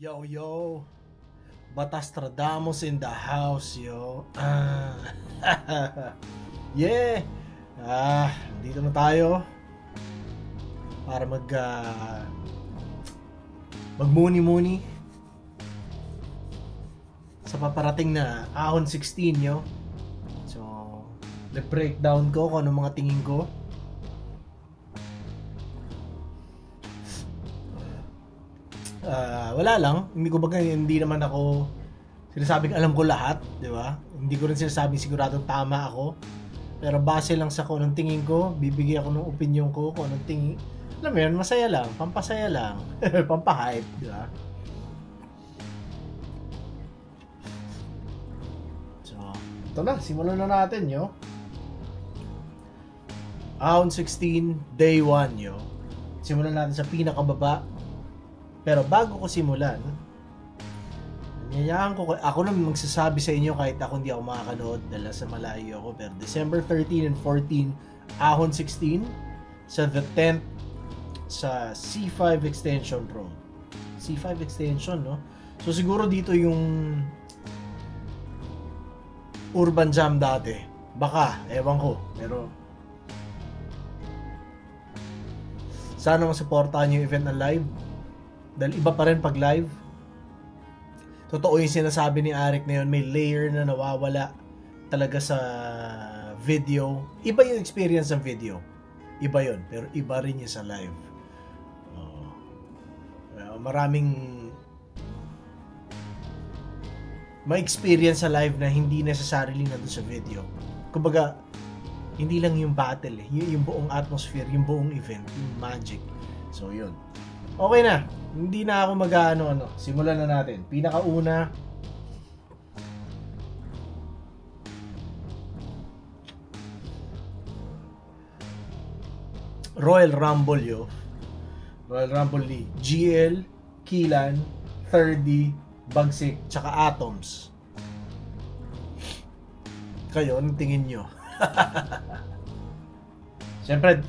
Yo, yo. Batastradamus in the house, yo. Yeah. Dito na tayo para magmuni-muni sa paparating na Ahon 16, yo. So, breakdown ko kung ano mga tingin ko. Wala lang, hindi naman ako sinasabing alam ko lahat, di ba? Hindi ko rin sinasabing siguradong tama ako. Pero base lang sa kung anong tingin ko, bibigay ako ng opinion ko kung anong tingin. Alam mo yun, masaya lang, pampasaya lang, pampahype, di ba? So, ito na, simulan na natin, yo. Ahon 16, day 1, yo. Simulan natin sa pinakababa. Pero bago ko simulan, nanyayahan ko, ako lang magsasabi sa inyo kahit ako hindi ako makakanood dahil sa malayo ako. Pero December 13 and 14, Ahon 16 sa The Tent sa C5 Extension Road. C5 Extension, no? So siguro dito yung Urban Jam dati. Baka, ewan ko. Pero sana masuportahan yung event na live. Dahil iba pa rin pag live. Totoo yung sinasabi ni Arik na yun, may layer na nawawala talaga sa video. Iba yung experience ng video. Iba yun, pero iba rin yung sa live. Maraming ma-experience sa live na hindi necessarily nandun sa video. Kumbaga, hindi lang yung battle yung buong atmosphere, yung buong event, yung magic. So yun. Okay na. Hindi na ako mag-ano. Simulan na natin. Pinakauna, Royal Rumble, yo. Royal Rumble ni GL, Kilan, 30, Bagsik, tsaka Atoms. Kayo, anong tingin nyo? Siyempre,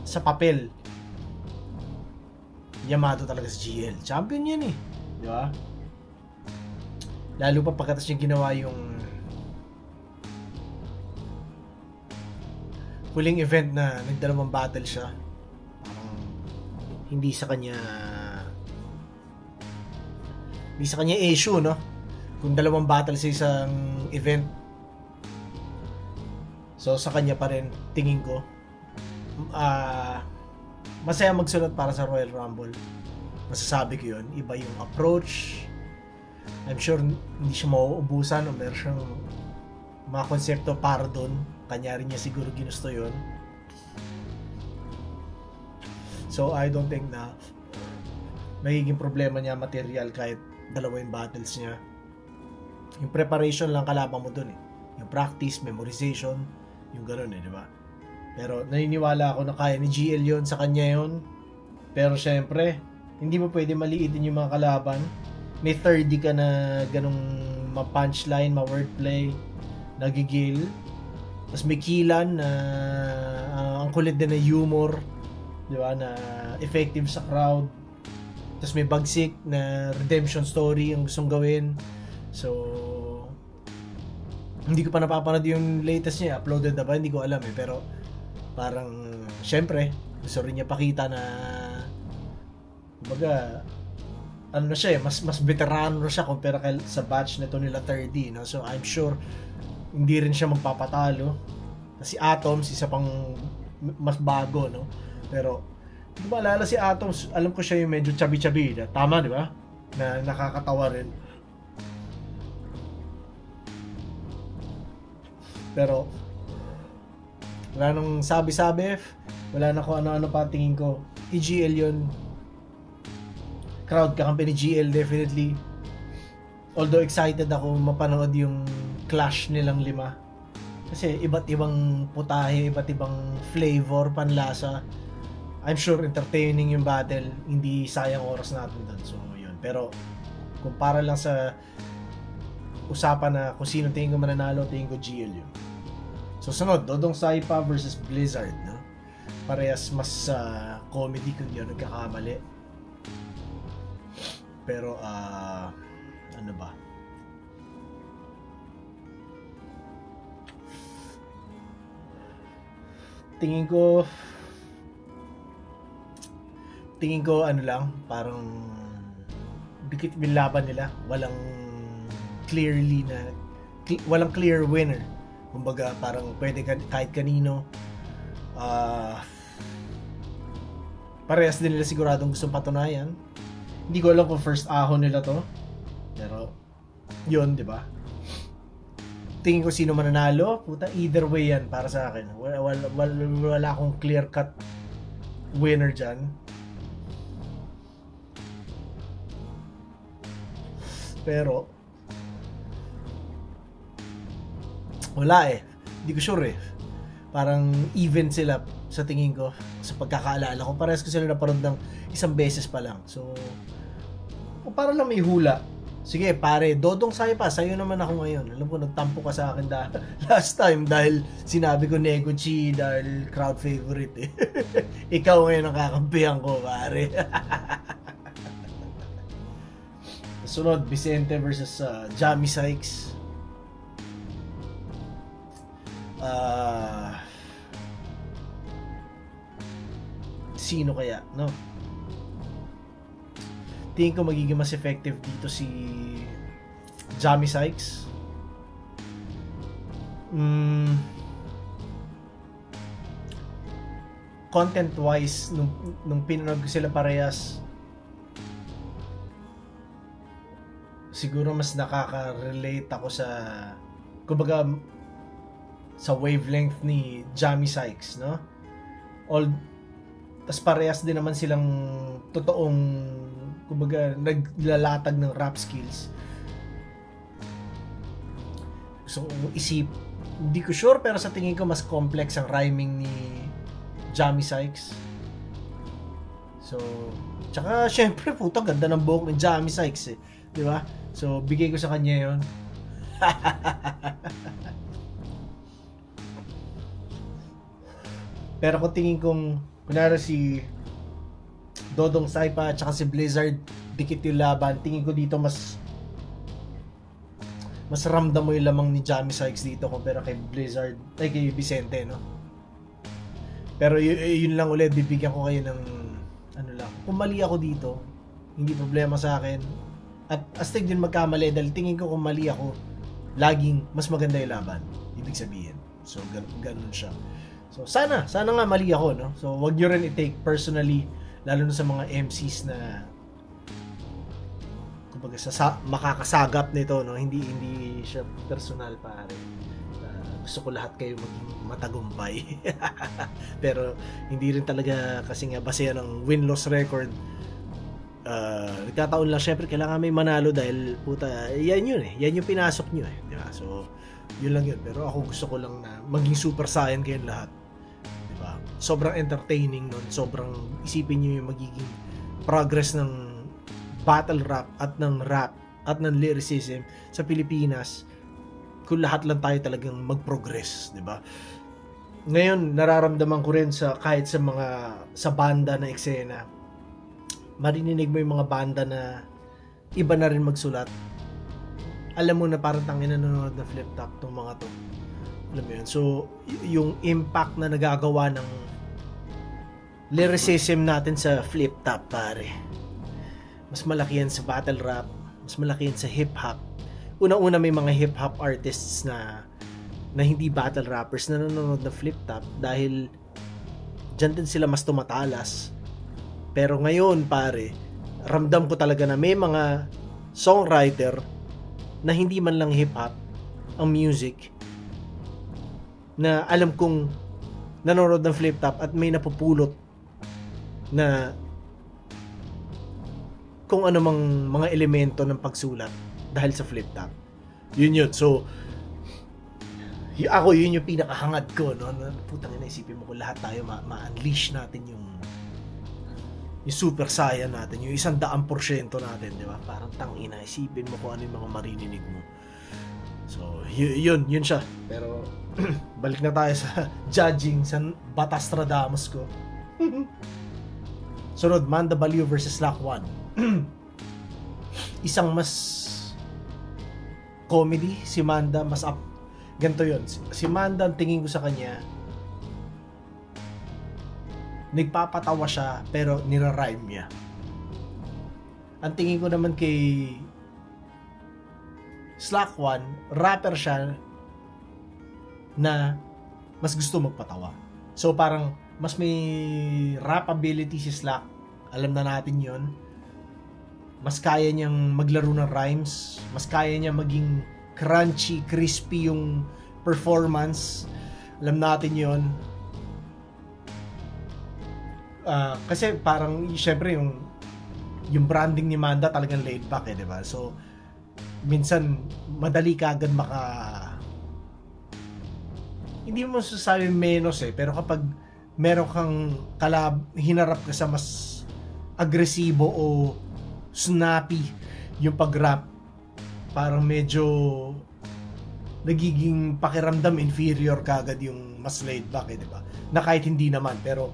sa papel, Yamato talaga sa GL. Champion yan eh. Di ba? Lalo pa pagkatas niya ginawa yung huling event na nagdalawang battle siya. Parang hindi sa kanya issue, no? Kung dalawang battle sa isang event. So sa kanya pa rin tingin ko. Masaya magsunod para sa Royal Rumble. Masasabi ko yun. Iba yung approach. I'm sure hindi siya mauubusan o meron siyang mga konsepto para doon. Kanyari niya siguro ginusto yun. So I don't think na magiging problema niya material kahit dalawa yung battles niya. Yung preparation lang kalaban mo doon eh. Yung practice, memorization, yung gano'n eh, di ba? Pero naniniwala ako na kaya ni GL yon, sa kanya yon. Pero syempre, hindi mo pwede maliitin yung mga kalaban. May 30 ka na ganong ma-punchline, ma-wordplay, nagigil. Tapos may Kilan na ang kulit din na humor, di ba, na effective sa crowd. Tapos may Bagsik na redemption story ang gustong gawin. So hindi ko pa napapanood yung latest niya, uploaded na ba, hindi ko alam eh, pero parang syempre gusto rin niya pakita na kumbaga ano na siya eh, mas veterano na siya kumpara sa batch nito nila 30, no? So I'm sure hindi rin siya magpapatalo. Kasi Atoms isa pang mas bago, no? Pero hindi ko maalala si Atoms, alam ko siya yung medyo chubby, tama, di ba? Na nakakatawa rin. Pero wala nang sabi-sabi, wala na kung ano-ano pa tingin ko. GL yun. Crowd kakampi ni GL definitely. Although excited ako mapanood yung clash nilang lima. Kasi iba't ibang putahe, iba't ibang flavor, panlasa. I'm sure entertaining yung battle. Hindi sayang oras natin doon. So yun. Pero kung para lang sa usapan na kung sino tingin ko mananalo, tingin ko GL yun. So sunod, Dodong Saipa versus Blizzard, no? Parehas mas comedy kung yun nagkakamali. Pero ano ba? Tingin ko ano lang, parang dikit yung laban nila, walang clear winner. Kumbaga parang pwede kahit kanino, parehas din nila siguradong gustong patunayan. Hindi ko alam kung first ahon nila to, pero yun, di ba? Tingin ko sino mananalo, puta, either way yan para sa akin. Wala akong clear cut winner dyan. Pero wala eh. Hindi ko sure eh. Parang even sila sa tingin ko, sa pagkakaalala ko. Parehas ko sila naparod ng isang beses pa lang. So, para lang may hula. Sige pare, Dodong Saipa, sa'yo naman ako ngayon. Alam ko, nagtampo ka sa akin last time dahil sinabi ko Negochi dahil crowd favorite eh. Ikaw ngayon ang kakampihan ko, pare. Sunod, Vicente versus Jamie Sykes. Sino kaya, no? Tingin ko magiging mas effective dito si Jamie Sykes. Content wise, nung pinanood ko sila parehas, siguro mas nakaka-relate ako sa, kumbaga, sa wavelength ni Jamie Sykes, no? Tas parehas din naman silang totoong, kumbaga, naglalatag ng rap skills. So, hindi ko sure, pero sa tingin ko mas complex ang rhyming ni Jamie Sykes. So, tsaka syempre, putang ganda ng buhok ni Jamie Sykes eh. Di ba? So, bigay ko sa kanya yun. Pero kung tingin kong kunwari si Dodong Saipa at saka si Blizzard, dikit yung laban, tingin ko dito mas ramdam mo yung lamang ni Jamie Sykes dito compare kay Blizzard, ay kay Vicente, no? Pero yun lang ulit, bibigyan ko kayo ng ano lang, kung mali ako dito, hindi problema sa akin. At astig din magkamali dahil tingin ko kung mali ako, laging mas maganda yung laban, ibig sabihin. So ganun siya. So sana nga mali ako, no? So wag niyo rin i-take personally, lalo na sa mga MCs na kumbaga makakasagap nito, no? Hindi siya personal, pare. Gusto ko lahat kayo maging matagumpay. Pero hindi rin talaga kasi nga basehan ng win-loss record. Nagkataon lang, syempre kailangan may manalo dahil puta, yan yun eh. Yan yung pinasok nyo eh. Diba? So, yun lang yun. Pero ako gusto ko lang na maging super saiyan kayong lahat. Diba? Sobrang entertaining nun. Sobrang isipin nyo yung magiging progress ng battle rap at ng lyricism sa Pilipinas kung lahat lang tayo talagang mag-progress, 'di ba? Ngayon nararamdaman ko rin kahit sa banda na eksena, marinig mo yung mga banda na iba na rin magsulat. Alam mo na parang tangina nanonood na Flip Top tong mga to. Alam mo yun. So yung impact na nagagawa ng lyricism natin sa Flip Top, pare, mas malaki yan sa battle rap, mas malaki yan sa hip hop. Una-una may mga hip-hop artists na hindi battle rappers na nanonood na Flip Top dahil dyan din sila mas tumatalas. Pero ngayon, pare, ramdam ko talaga na may mga songwriter na hindi man lang hip-hop ang music na alam kong nanonood ng Flip Top at may napupulot na kung ano mang mga elemento ng pagsulat dahil sa Flip Top. Yun. So, ako yun yung pinakahangad ko, no? Putang ina, isipin mo kung lahat tayo ma-unleash natin yung super saiyan natin, yung 100% natin, di ba? Parang tangina, isipin mo kung ano yung mga marininig mo. So, yun siya. Pero, balik na tayo sa judging sa Batastradamus ko. Sunod, Manda Baliw versus Lock 1. isang mas comedy, si Manda mas up. Ganito yun, si Manda, ang tingin ko sa kanya, nagpapatawa siya pero nira-rhyme niya. Ang tingin ko naman kay Slack One, rapper siya na mas gusto magpatawa. So parang mas may rap ability si Slack. Alam na natin yon. Mas kaya niyang maglaro ng rhymes. Mas kaya niya maging crunchy, crispy yung performance. Alam natin yon. Kasi parang syempre yung branding ni Manda talagang laid back di ba? So minsan madali ka agad hindi mo sasabi menos pero kapag meron kang hinarap ka sa mas agresibo o snappy yung pag-rap, parang medyo nagiging pakiramdam inferior kagad yung mas laid back di ba? Na kahit hindi naman, pero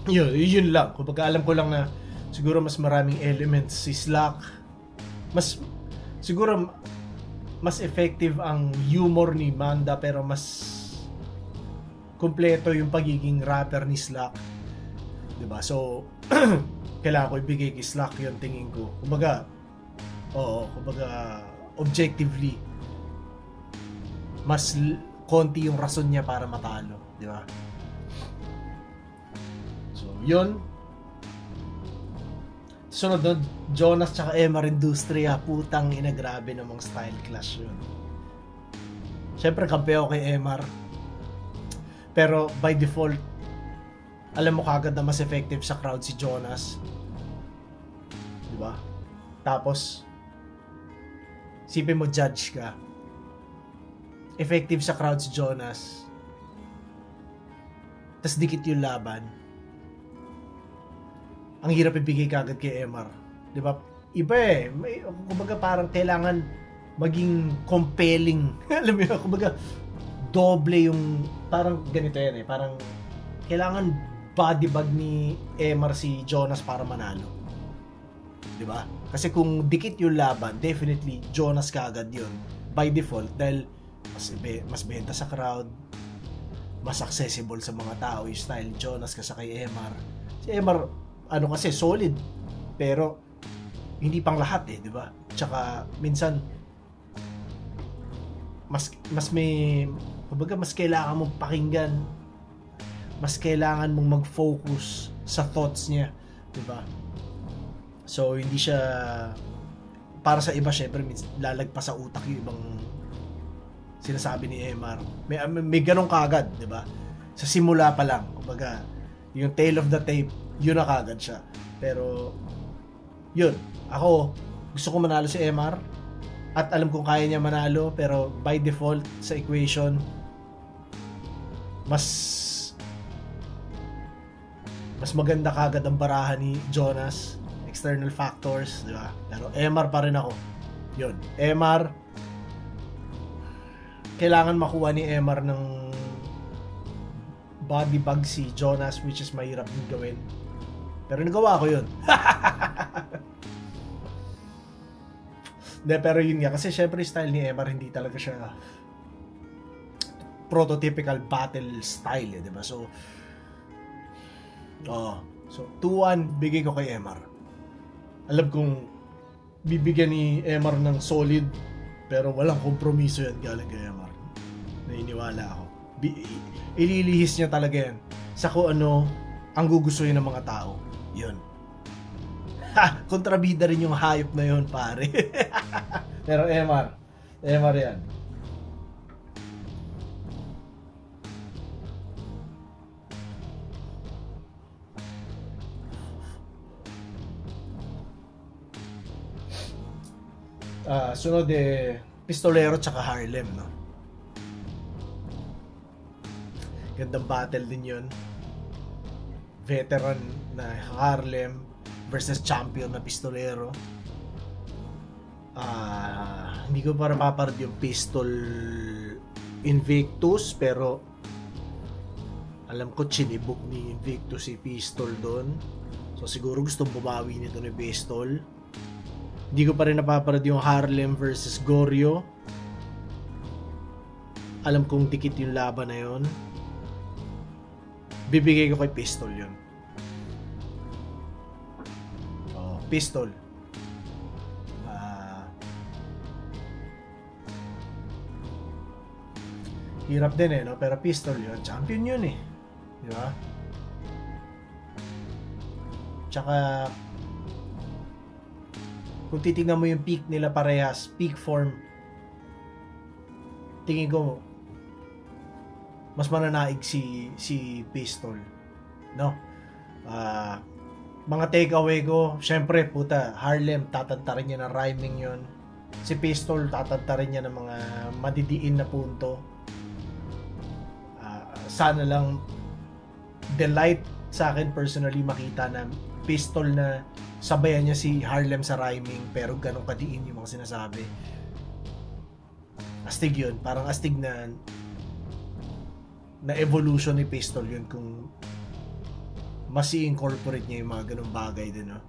yun lang. Kumbaga alam ko lang na siguro mas maraming elements si Slack. Siguro mas effective ang humor ni Manda, pero mas kumpleto yung pagiging rapper ni Slack. Diba? So, kailangan ko ibigay kay Slack yung tingin ko. Kumbaga, objectively, mas konti yung rason niya para matalo. Diba? So, yun. Sunod doon, Jonas tsaka Emar Industria. Putang ina, grabe namang style clash yun. Siyempre, kampi ako kay Emar. Pero by default, alam mo kagad na mas effective sa crowd si Jonas. Diba? Tapos, sipin mo, judge ka. Effective sa crowd si Jonas. Tas dikit yung laban. Ang hirap ibigay kagad kay Emar. Di ba? Iba kumbaga parang kailangan maging compelling. Alam mo yun, kumbaga doble yung, parang ganito yan parang kailangan body bag ni Emar si Jonas para manalo. Di ba? Kasi kung dikit yung laban, definitely Jonas kagad yun. By default, dahil mas benta sa crowd, mas accessible sa mga tao yung style ni Jonas kasi kay Emar. Si Emar, kasi solid, pero hindi pang lahat di ba? Tsaka minsan mas may, kumbaga mas kailangan mong pakinggan, mas kailangan mong mag-focus sa thoughts niya, di ba? So hindi siya, para sa iba syempre lalagpas sa utak yung ibang sinasabi ni Emar. May ganun kagad, di ba? Sa simula pa lang, kumbaga yung tail of the tape, yun na kagad siya. Pero yun, ako gusto ko manalo si Emar at alam kong kaya niya manalo, pero by default sa equation mas maganda kagad ang barahan ni Jonas, external factors, di ba? Pero Emar pa rin ako. Yun, Emar, kailangan makuha ni Emar ng body bag si Jonas, which is mahirap din gawin. Pero nagawa ko yun. Pero yun nga, kasi syempre style ni Emar hindi talaga siya prototypical battle style, di ba? So 2-1 bigay ko kay Emar. Alam kong bibigyan ni Emar ng solid, pero walang kompromiso yan galing kay Emar. Naniniwala ako. Ililihis niya talaga yan sa kung ano ang gugustuhin ng mga tao. Yun. Kontrabida rin yung hayop na yun, pare. Pero Emar yan. Sunod Pistolero tsaka Harlem, no? Gandang battle din yun. Veteran na Harlem versus champion na Pistolero. Hindi ko para maparad yung Pistol Invictus, pero alam ko chinibok ni Invictus si Pistol doon. So siguro gustong bumawi nito ni Pistol. Hindi ko pa rin napapanood yung Harlem versus Goryo. Alam kong dikit yung laban na yun. Bibigay ko kay Pistol yun. Pistol. Hirap din no? Pero Pistol yun. Champion yun Di ba? Tsaka kung titingnan mo yung peak nila parehas, peak form, tingin ko mas mananaig si Pistol, no? Mga takeaway ko, syempre puta, Harlem tatantarin niya ng rhyming yon. Si Pistol tatantarin niya ng mga madidiin na punto. Sana lang delight sa akin personally makita na Pistol na sabayan niya si Harlem sa rhyming pero ganun kadiin yung mga sinasabi. Astig yun, parang astig na evolution ni Pistol yun kung mas i-incorporate niya yung mga ganung bagay din, no?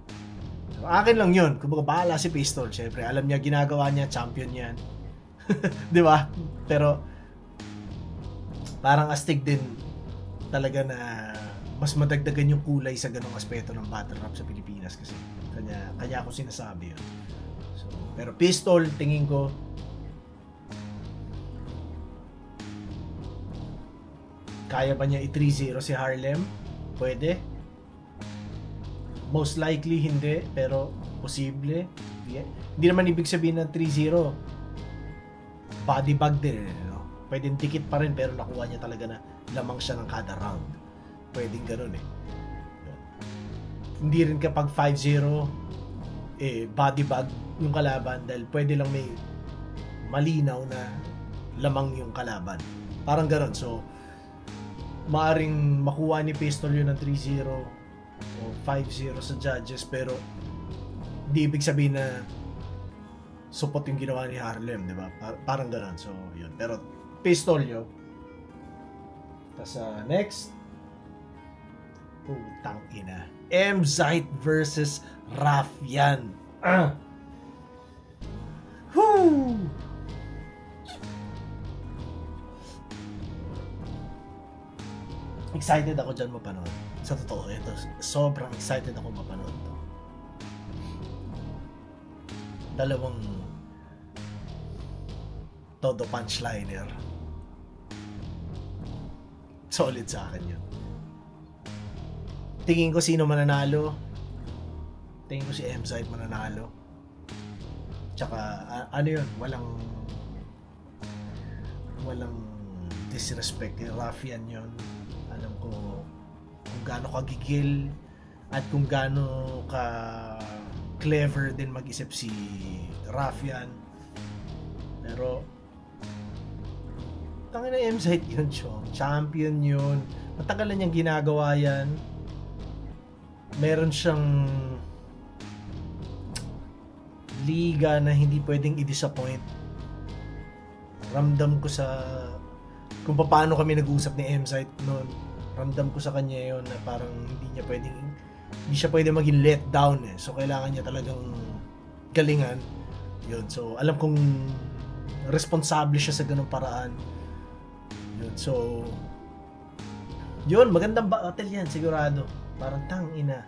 So, akin lang yun, kumbaga bahala si Pistol, syempre alam niya ginagawa niya, champion yan. Di ba? Pero parang astig din talaga na mas madagdagan yung kulay sa ganung aspeto ng battle rap sa Pilipinas kasi kanya ako sinasabi yun. So, pero Pistol, tingin ko kaya ba niya i-3-0 si Harlem? Pwede. Most likely hindi, pero posible. Yeah. Hindi naman ibig sabihin ng 3-0 body bag din, no? Pwedeng dikit pa rin pero nakuha niya talaga na lamang siya ng kada round. Pwedeng ganun Hindi rin kapag 5-0 body bag yung kalaban dahil pwede lang may malinaw na lamang yung kalaban. Parang ganun. So maaring makuha ni Pistol yun ng 3-0 o 5-0 sa judges pero di ibig sabihin na support yung ginawa ni Harlem, di ba? Parang ganun. So yun. Pero Pistol yun. Tapos next, putang ina, M-Zite versus Rafyan. Whoo! Excited ako dyan mapanood. Sa totoo, ito, sobrang excited ako mapanood to. Dalawang todo punchliner. Solid sa akin yun. Tingin ko sino mananalo. Tingin ko si M-Zite mananalo. Tsaka, ano yun, walang disrespect. Rafyan yun. Alam ko kung gaano kagigil at kung gaano ka clever din mag-isip si Rafyan. Pero tangina na M-Zite yun, Chong. Champion yun. Matagal na niyang ginagawa yan. Meron siyang liga na hindi pwedeng i-disappoint. Ramdam ko sa kung paano kami nag-usap ni M-Zite noon. Ramdam ko sa kanya yun na parang hindi siya pwedeng maging let down So kailangan niya talagang galingan. Yun. So alam kong responsable siya sa ganung paraan. Yun. So yun, magandang battle yan sigurado. Parang tangina.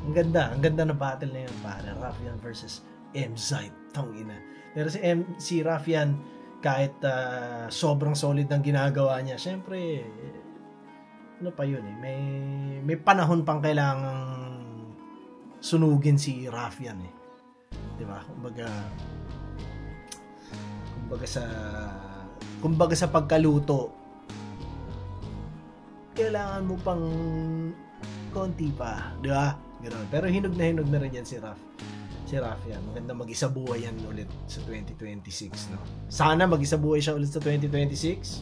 Ang ganda na battle na yun, pare. Rafyan versus M-Zite, tangina. Pero si Rafyan kahit sobrang solid ng ginagawa niya, syempre ano pa yun may panahon pang kailangang sunugin si Rafyan 'di ba? Kumbaga sa pagkaluto kailangan mo pang konti pa, 'di ba? Ganoon. Pero hinog na rin yan si Rafyan. Maganda mag-isa buhay yan ulit sa 2026, no? Sana mag-isa buhay siya ulit sa 2026.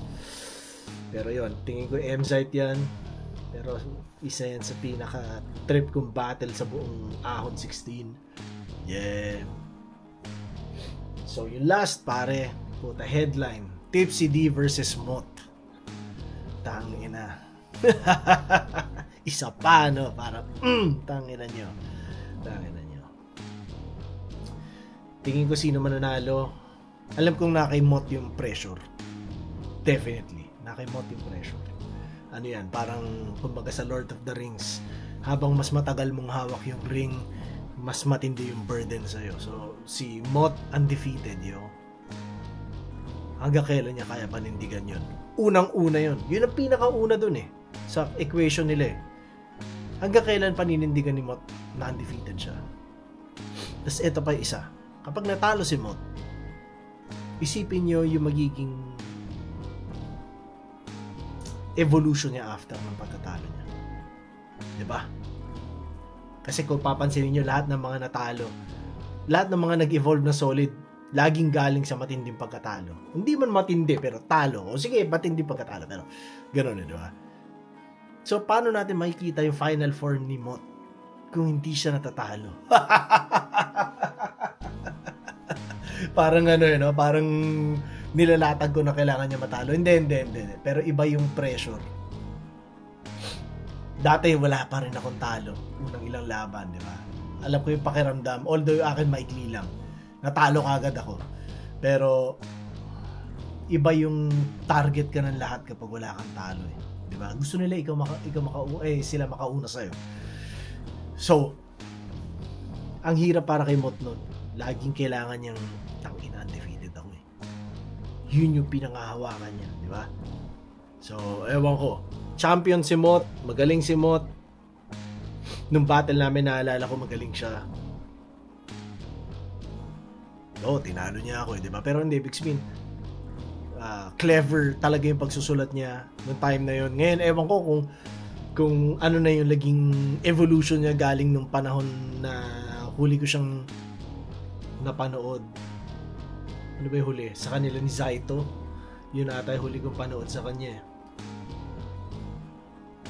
Pero yon, tingin ko M-Zite yan. Pero isa yan sa pinaka-trip kong battle sa buong Ahon 16. Yeah. So, yung last, pare, puta headline. Tipsy D versus Mot. Tangina. Isa pa, no? Para, tangina nyo. tingin ko sino mananalo, alam kong nakaimot yung pressure. Definitely, nakaimot yung pressure. Ano yan, parang kumbaga sa Lord of the Rings, habang mas matagal mong hawak yung ring, mas matindi yung burden sa'yo. So, si Moth undefeated, yo. Hanggang kailan niya kaya panindigan yun? Unang-una yun. Yun ang pinakauna dun eh. Sa equation nila eh. Hanggang kailan paninindigan ni Moth na undefeated siya? Tapos ito pa yung isa. Kapag natalo si Moth, isipin nyo yung magiging evolution niya after ng pagkatalo niya. Diba? Kasi kung papansinin nyo, lahat ng mga natalo, lahat ng mga nag-evolve na solid, laging galing sa matinding pagkatalo. Hindi man matindi, pero talo. O sige, matinding pagkatalo, pero gano'n, di ba? So, paano natin makikita yung final form ni Moth kung hindi siya natatalo? Parang ano yun, no? Parang nilalatag ko na kailangan niya matalo. Hindi. Pero iba yung pressure. Dati wala pa rin akong talo. Unang ilang laban, di ba? Alam ko yung pakiramdam. Although yung akin maikli lang. Natalo kagad ako. Pero iba yung target ka ng lahat kapag wala kang talo eh. Di ba? Gusto nila sila makauna sa'yo. So, ang hirap para kay Moth nun. Laging kailangan niyang tangina, undefeated ako eh. Yun yung pinangahawakan niya, di ba? So, ewan ko. Champion si Moth, magaling si Moth. Nung battle namin, naalala ko magaling siya. Tinalo niya ako eh, di ba? Pero hindi, Big Spin. Clever talaga yung pagsusulat niya nung time na yun. Ngayon, ewan ko kung ano na yung naging evolution niya galing nung panahon na huli ko siyang napanood. Ano ba yung huli? Sa kanila ni Zaito. Yun ata yung huli kong panood sa kanya.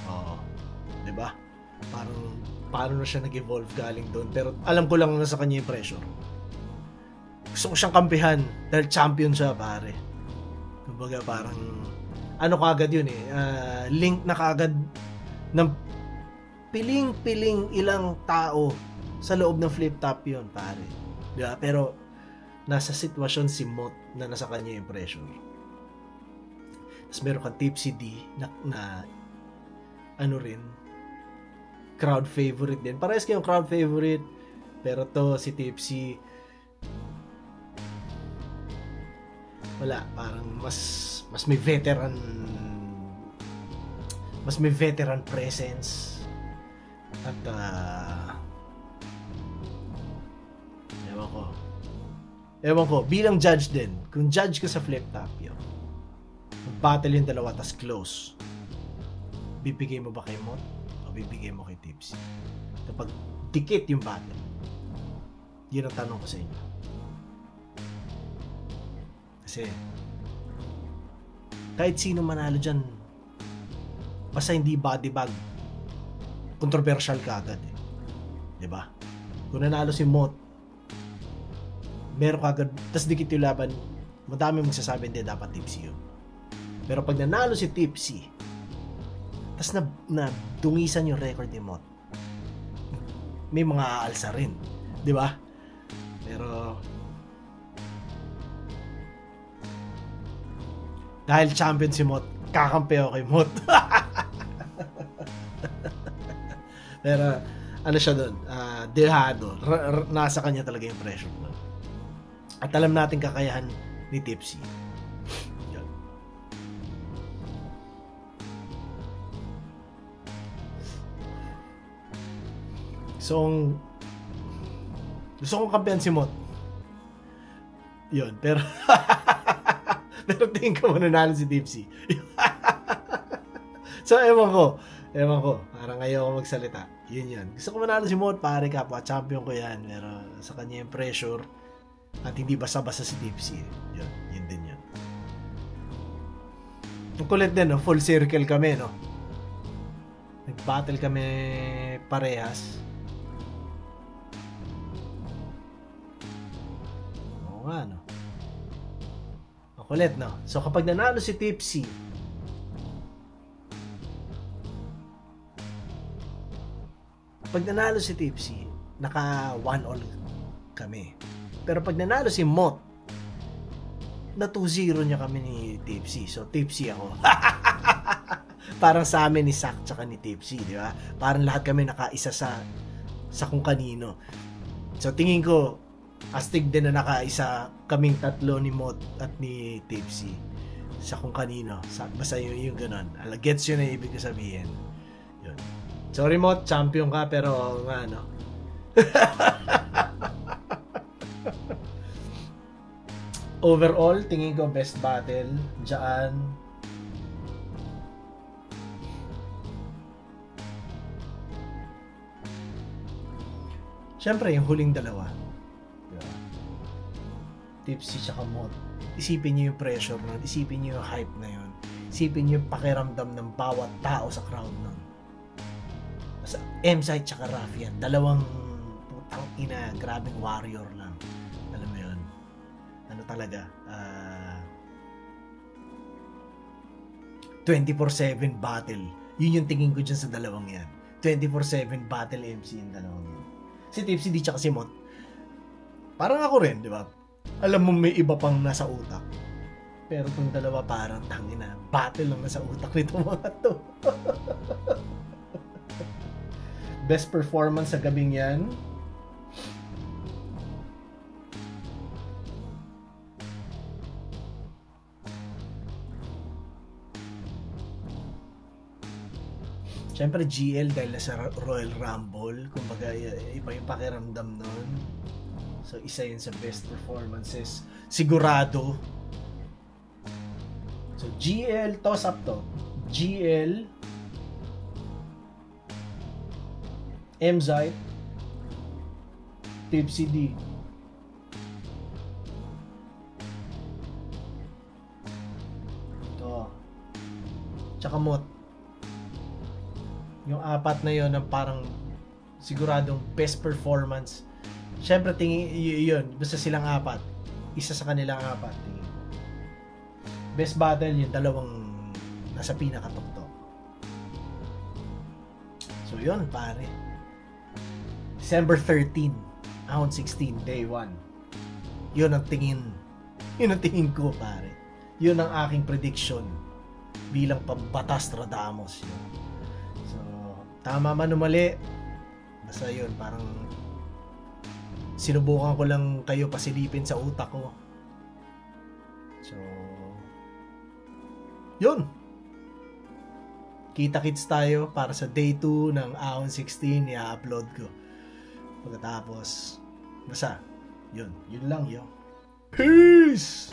Oo. Diba? Parang paano na siya nag-evolve galing doon. Pero alam ko lang na sa kanya yung pressure. Gusto ko siyang kampihan dahil champion siya, pare. Kumbaga parang ano kagad yun eh. Link na kagad ng piling-piling ilang tao sa loob ng flip top yun, pare. Diba? Pero nasa sitwasyon si Moth na nasa kanya yung pressure. Tapos meron kang Tipsy D na ano rin, crowd favorite din. Parehas kayong crowd favorite, pero to si Tipsy wala, parang mas may veteran presence at ewan ko bilang judge din, kung judge ka sa flip top yun, battle yung dalawa tas close, bibigay mo ba kay Moth o bibigay mo kay Tipsy kapag dikit yung battle? Yun ang tanong ko sa inyo. Kasi kahit sino manalo dyan, basta hindi body bag, controversial ka agad eh. Diba? Kung nanalo si Moth, meron ka agad, tas dikit yung laban, madami magsasabi hindi dapat Tipsy yun. Pero pag nanalo si Tipsy, tas na dungisan yung record ni Moth, may mga aalsa rin. Diba? Pero dahil champion si Moth, kakampi ako kay Moth. Pero ano siya doon, dehado, nasa kanya talaga yung pressure doon. At alam natin kakayahan ni Tipsy. Yan. So, gusto kong kampihan si Moth. Yun, pero pero tingin ko mananalo si Tipsy. So, ewan ko. Parang ayaw ko magsalita. Yun. Gusto ko manalo si Moth, pare, kapwa champion ko yan. Pero sa kanya yung pressure at hindi basta-basta si Tipsy. Yun din yun. Ang kulit din, no? Full circle kami, no? Nag-battle kami parehas. Oo nga, no? Kulit, no? So, kapag nanalo si Tipsy, naka 1-all kami. Pero pag nanalo si Mot, na 2-0 niya kami ni Tipsy. So, Tipsy ako. Parang sa amin ni Sak tsaka ni Tipsy, di ba? Parang lahat kami nakaisa sa kung kanino. So, tingin ko, astig din na nakaisa kaming tatlo ni Mot at ni Tipsy sa kung kanino. Basta yung ganun. Gets yun na ibig ko sabihin. Yun. Sorry Mot, champion ka, pero nga, no? Overall, tingin ko best battle dyan. Siyempre, yung huling dalawa. Diba? Tipsy tsaka Mot. Isipin niyo yung pressure nun. Isipin niyo yung hype na yun. Isipin niyo yung pakiramdam ng bawat tao sa crowd nun. Sa M-Site tsaka Raffian, dalawang putang ina, grabing warrior lang. Alam mo yun? Ano talaga? 24/7 battle. Yun yung tingin ko dyan sa dalawang yan. 24/7 battle MC yung dalawang yan. Si Tipsy D tsaka si Mot. Parang ako rin, di ba? Alam mo may iba pang nasa utak. Pero itong dalawa parang tangina, battle lang nasa utak nito mga to. Best performance sa gabing yan. Siyempre GL dahil sa Royal Rumble, kumbaga iba yung pakiramdam nun. So isa yun sa best performances. Sigurado. So GL, toss up to. GL, M-Site, Tipsy D. Ito. Tsaka Mot. Yung apat na yon ang parang siguradong best performance. Siyempre tingin yun, basta silang apat. Isa sa kanilang apat. Tingin. Best battle yung dalawang nasa pinakatuktok. So yun pare. December 13, round 16, day 1. Yun ang tingin. Yun ang tingin ko pare. Yun ang aking prediction bilang pambatas Radamus yun. So, tama man o mali, basta yun, parang sinubukan ko lang kayo pasilipin sa utak ko. So, yun. Kita-kits tayo para sa day 2 ng Ahon 16, i-upload ko. Pagkatapos, basta, yun lang yun. Peace!